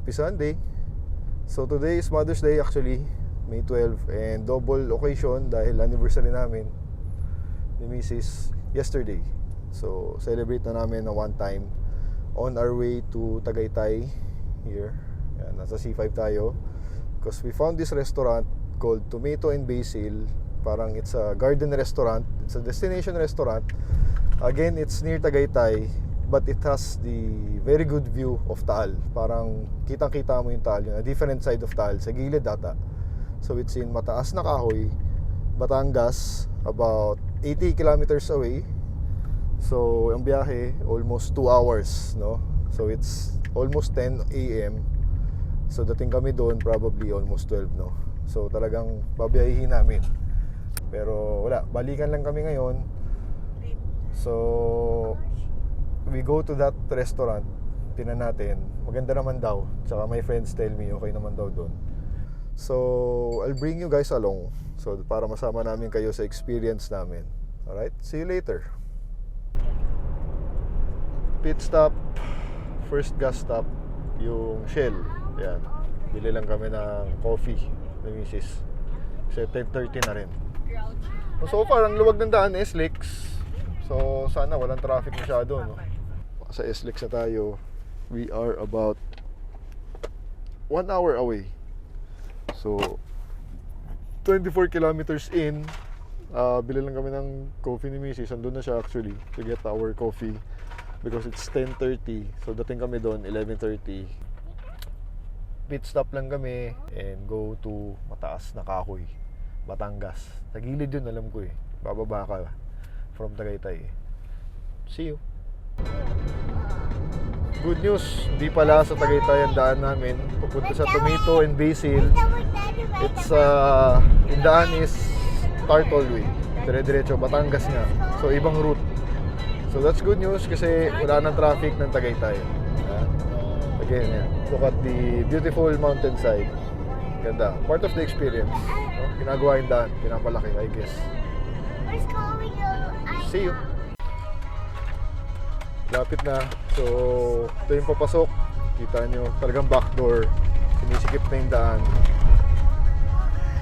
Happy Sunday. So today is Mother's Day actually, May 12, and double occasion dahil anniversary namin ni Mrs. yesterday. So celebrate na namin na one time on our way to Tagaytay here. Yan, nasa C5 tayo because we found this restaurant called Tomato and Basil. Parang it's a garden restaurant, it's a destination restaurant. Again, it's near Tagaytay, but it has the very good view of Taal. Parang kitang-kita mo yung Taal, yun, a different side of Taal, sa gilid data. So it's in Mataas na Kahoy, Batangas, about 80 kilometers away. So ang biyahe, almost 2 hours, no? So it's almost 10 a.m. So dating kami doon, probably almost 12, no? So talagang babiyahihin namin. Pero wala, balikan lang kami ngayon. So we go to that restaurant, tinan natin, maganda naman daw. Tsaka my friends tell me okay naman daw doon. So I'll bring you guys along, so para masama namin kayo sa experience namin. Alright, see you later. Pit stop, first gas stop, yung Shell. Yan, bili lang kami ng coffee ng misis. Kasi 10:30 na rin. So far, ang luwag ng daan, SLEX. So sana walang traffic masyado, no? Sa SLEX na tayo. We are about 1 hour away. So 24 kilometers in. Bili lang kami ng coffee ni Mrs. Andun na siya actually to get our coffee because it's 10:30. So dating kami doon 11:30. Pit stop lang kami and go to Mataas na Kahoy, Batangas. Sa gilid yun, alam ko eh. Bababa ka from Tagaytay. See you. Good news, hindi pala sa Tagaytay ang daan namin. Pupunta sa Tomato and Basil. It's yung daan is Turtle Way. Dire-diretso, Batangas nga. So ibang route. So that's good news kasi wala nang traffic ng Tagaytay. Again, yeah. Look at the beautiful mountainside. Ganda. Part of the experience. No? Ginagawa yung daan, pinapalaki, I guess. See you. Lapit na. So ito yung papasok. Kita nyo, talagang backdoor. Sinisikip na yung daan.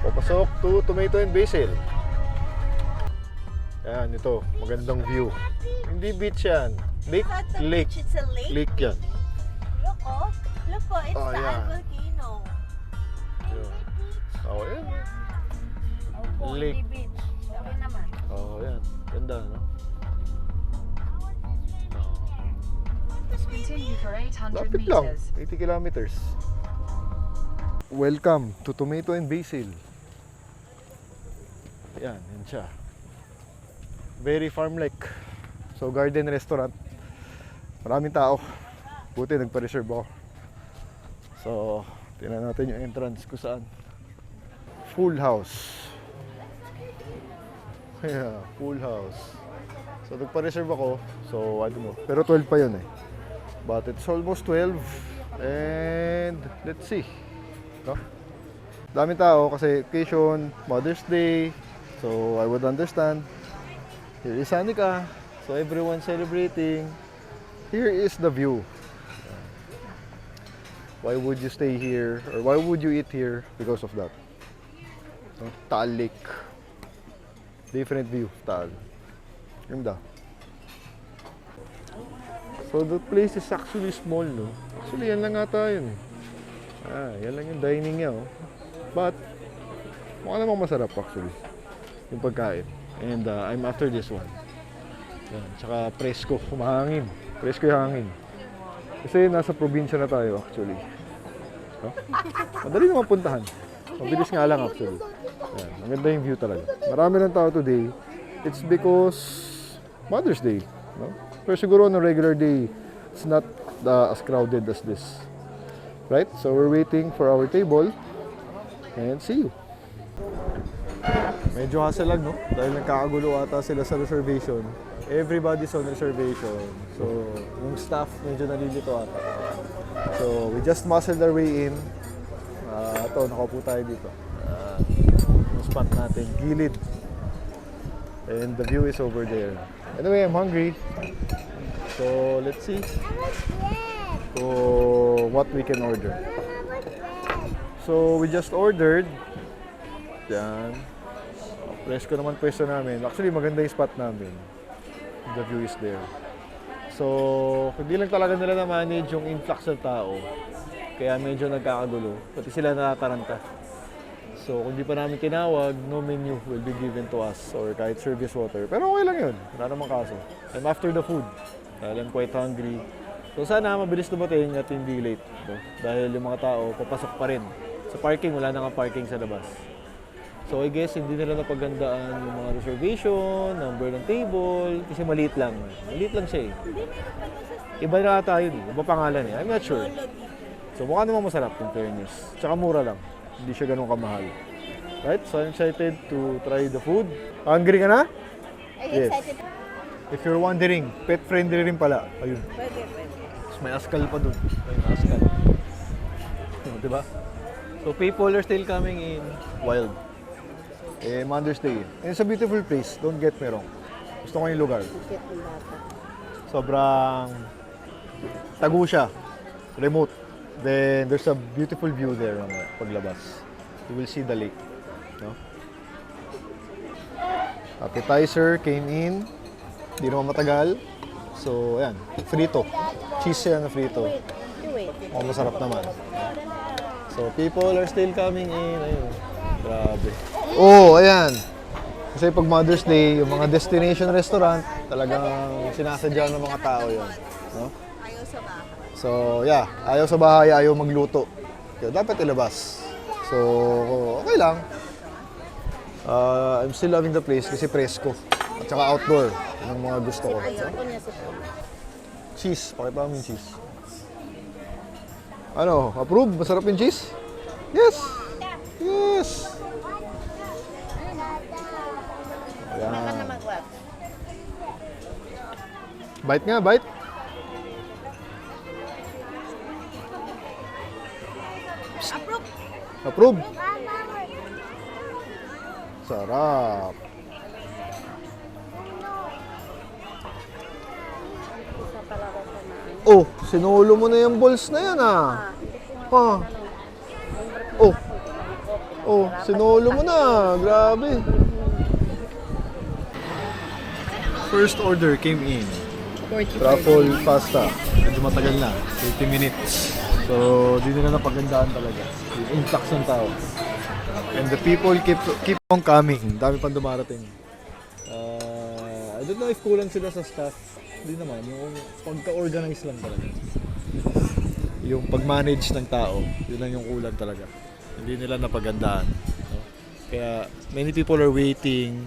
Papasok to Tomato and Basil. Ayan, ito. Magandang view. Hindi beach yan. Lake. Lake. Lake yan. Look, oh. Look, oh. It's the volcano. Oh, yan. Lake. Beach. Okay naman. Oh, yan. Ganda, no? Continue for 800 Lapit lang. meters. 80 kilometers. Welcome to Tomato and Basil. Yan siya. Very farm-like. So, garden restaurant. Maraming tao. Buti, nagpa-reserve ako. So, tingnan natin yung entrance kung saan. Full house. Yeah, full house. So, nagpa-reserve ako. So, I don't know. Pero 12 pa yun eh. But it's almost 12. And, let's see. No? Daming tao kasi occasion, Mother's Day. So, I would understand. Here is Hanukkah. So, everyone celebrating. Here is the view. Why would you stay here? Or why would you eat here? Because of that. No? Taal Lake. Different view, Taal. Ganda. So the place is actually small, no? Actually, yan lang ata yun. Yan lang yung dining niya, oh. But, mukha namang masarap actually. Yung pagkain. And I'm after this one. Yan. Tsaka presko, humahangin. Presko yung hangin. Kasi nasa probinsya na tayo actually. No? Madali naman puntahan. Mabilis nga lang actually. Yan. Maganda yung view talaga. Marami ng tao today. It's because Mother's Day. No? Pero siguro on a regular day, it's not as crowded as this. Right? So we're waiting for our table. And see you. Medyo hassle lang, no? Dahil nagkakagulo ata sila sa reservation. Everybody's on reservation. So, yung staff medyo nalilito ata. So, we just muscled our way in. Ito, nakaupo tayo dito. Yung spot natin, gilid. And the view is over there. Anyway, I'm hungry. So, let's see. kung what we can order. So, we just ordered. Yan. Presko naman pwesto namin. Actually, maganda yung spot namin. The view is there. So, hindi lang talaga nila na-manage yung influx ng tao. Kaya medyo nagkakagulo. Pati sila natataranta. So, kung di pa namin tinawag, no menu will be given to us or kahit service water. Pero okay lang yun. Wala namang kaso. And after the food, dahil I'm quite hungry. So, sana mabilis dumating at hindi late. No? Dahil yung mga tao, papasok pa rin. Sa parking, wala na nga parking sa labas. So, I guess, hindi nila napagandaan yung mga reservation, number ng table, kasi maliit lang. Maliit lang siya eh. Iba na tayo eh. Iba pangalan eh. I'm not sure. So, mukha naman masarap yung fairness. Tsaka mura lang. Hindi siya ganun kamahal. Right? So, I'm excited to try the food. Hungry ka na? Are you excited? If you're wondering, pet-friendly rin pala. Ayun. Pwede. Tapos may askal pa dun. Ayun, askal. Diba? So, people are still coming in wild. Mother's Day. And it's a beautiful place. Don't get me wrong. Gusto ko yung lugar. Sobrang tago siya. Remote. Then, there's a beautiful view there paglabas. You will see the lake. No? Appetizer came in. Hindi naman matagal. So, ayan. Frito. Cheese yan na frito. Oh, masarap naman. So, people are still coming in. Ayun. Grabe. Oh, ayan. Kasi pag Mother's Day, yung mga destination restaurant, talagang sinasadya ng mga tao yun. No? Ayaw sa bahay. So, yeah. Ayaw sa bahay, ayaw magluto. Kaya dapat ilabas. So, okay lang. I'm still loving the place kasi presko. At saka outdoor. Yun ang mga gusto ko. Ayaw ko niya sa Cheese. Pakita mo yung cheese. Ano? Approve? Masarap yung cheese? Yes! Yes! Baka na Ayan. mag-wag. Bite nga, bite. Approve. Approve. Sarap. Isa pala ko sa naan. Oh, sinulo mo na yung balls na yan ah. Ha? Oh. Oh, sinulo mo na. Grabe. First order came in. Truffle pasta. Medyo matagal na. 30 minutes. So, di nila napagandaan talaga. Yung influx ng tao. And the people keep on coming. Dami pang dumarating. I don't know if kulang sila sa staff. Hindi naman. Yung pagka-organize lang talaga. Yung pag-manage ng tao, yun lang yung kulang talaga. Hindi nila napagandaan. No? Kaya many people are waiting.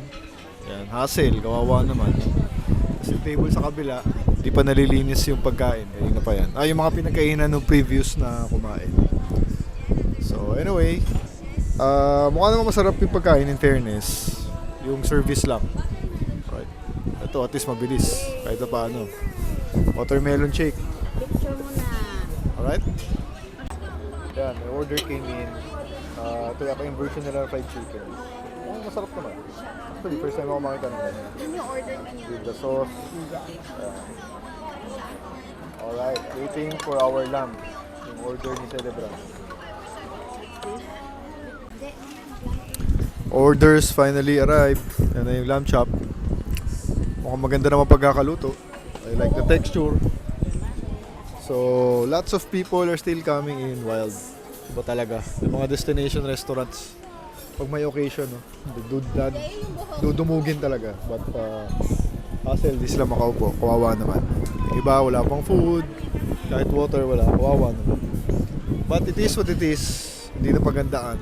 Yan, hassle, kawawa naman. Kasi yung table sa kabila, hindi pa nalilinis yung pagkain. Kanina pa yan. Yung mga pinagkainan ng previous na kumain. So anyway, mukha naman masarap yung pagkain in fairness. Yung service lang. Right. Ito at least mabilis. Kahit na paano. Watermelon shake. Picture mo na. Alright? Yan, may order came in. Ito yata yung version nila ng fried chicken. Oh, masarap naman. Actually, first time ako makita ng ganyan. Yun yung order niyo. With the sauce. Alright, waiting for our lamb. Yung order ni Celebrant. Orders finally arrived. Yan na yung lamb chop. Mukhang maganda naman pagkakaluto. I like the texture. So, lots of people are still coming in wild. Iba talaga. Yung mga destination restaurants. Pag may occasion, no? Dudumugin talaga. But, hassle, di sila makaupo. Kawawa naman. Yung iba, wala pang food. Kahit water, wala. Kawawa naman. But it is what it is. Hindi na pagandaan.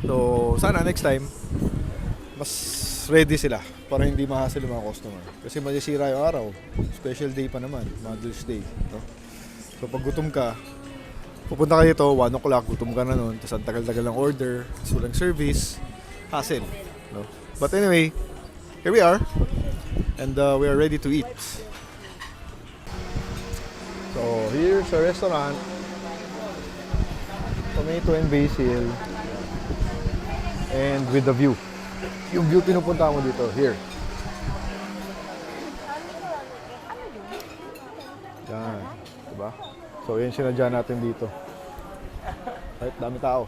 So, sana next time, mas ready sila para hindi ma-hassle yung mga customer. Kasi masisira yung araw. Special day pa naman, Mother's Day. No? So, pag gutom ka, pupunta kayo dito, 1 o'clock, gutom ka na nun, tapos ang tagal-tagal ng order, tapos walang service, hassle. No? But anyway, here we are, and we are ready to eat. So, here's a restaurant. Tomato and basil. And with the view. Yung view pinupunta mo dito, here. Yan, diba? So, yan sinadya natin dito. Right, dami tao.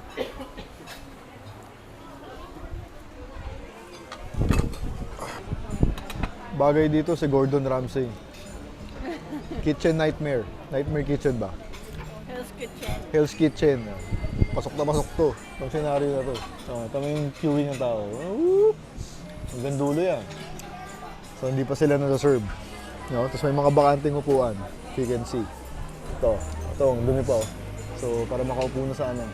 Bagay dito si Gordon Ramsay. Kitchen Nightmare. Nightmare Kitchen ba? Hell's Kitchen. Hell's Kitchen. Pasok na pasok to. Itong scenario na to. Tama yung queuing ng tao. Hanggang dulo yan. So hindi pa sila nasa-serve. No? Tapos may mga bakanting upuan. You can see. Ito. Ito, ang dumi pa. Oh. So para makaupo na sana.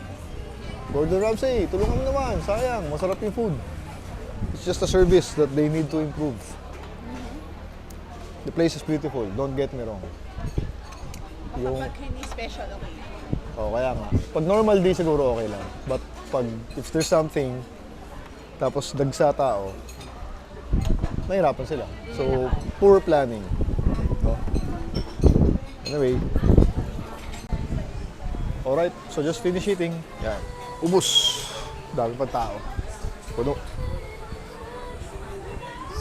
Gordon Ramsay, tulungan mo naman. Sayang, masarap yung food. It's just a service that they need to improve. The place is beautiful, don't get me wrong. Kapag hindi special, okay. Oh, kaya nga. Pag normal day siguro okay lang. But pag if there's something tapos dagsa tao, mahirapan sila. So, poor planning. No? Anyway. Alright, so just finish eating. Yan. Ubus. Dami pa tao. Puno.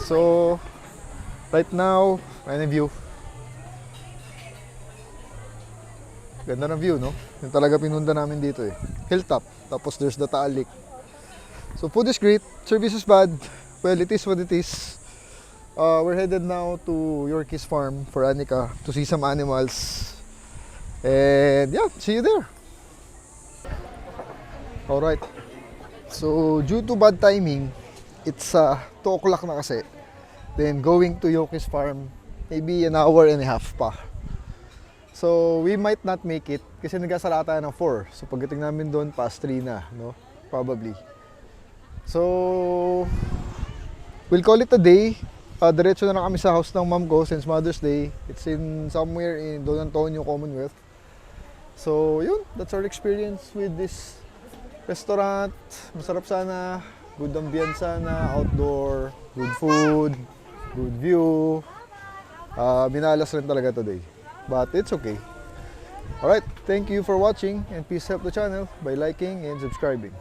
So, right now, ayan yung view. Ganda ng view, no? Yung talaga pinunda namin dito eh. Hilltop. Tapos there's the Taal Lake. So food is great. Service is bad. Well, it is what it is. We're headed now to Yorkie's farm for Anika to see some animals. And yeah, see you there. Alright. So due to bad timing, it's 2 o'clock na kasi. Then going to Yorkie's farm, maybe an hour and a half pa. So we might not make it kasi nagkasala tayo ng 4. So pagdating namin doon, past 3 na, no? Probably. So we'll call it a day. Diretso na kami sa house ng mom ko since Mother's Day. It's in somewhere in Don Antonio, Commonwealth. So yun, that's our experience with this restaurant. Masarap sana, good ambience sana, outdoor, good food, good view. Minalas rin talaga today. But it's okay. Alright, thank you for watching and please help the channel by liking and subscribing.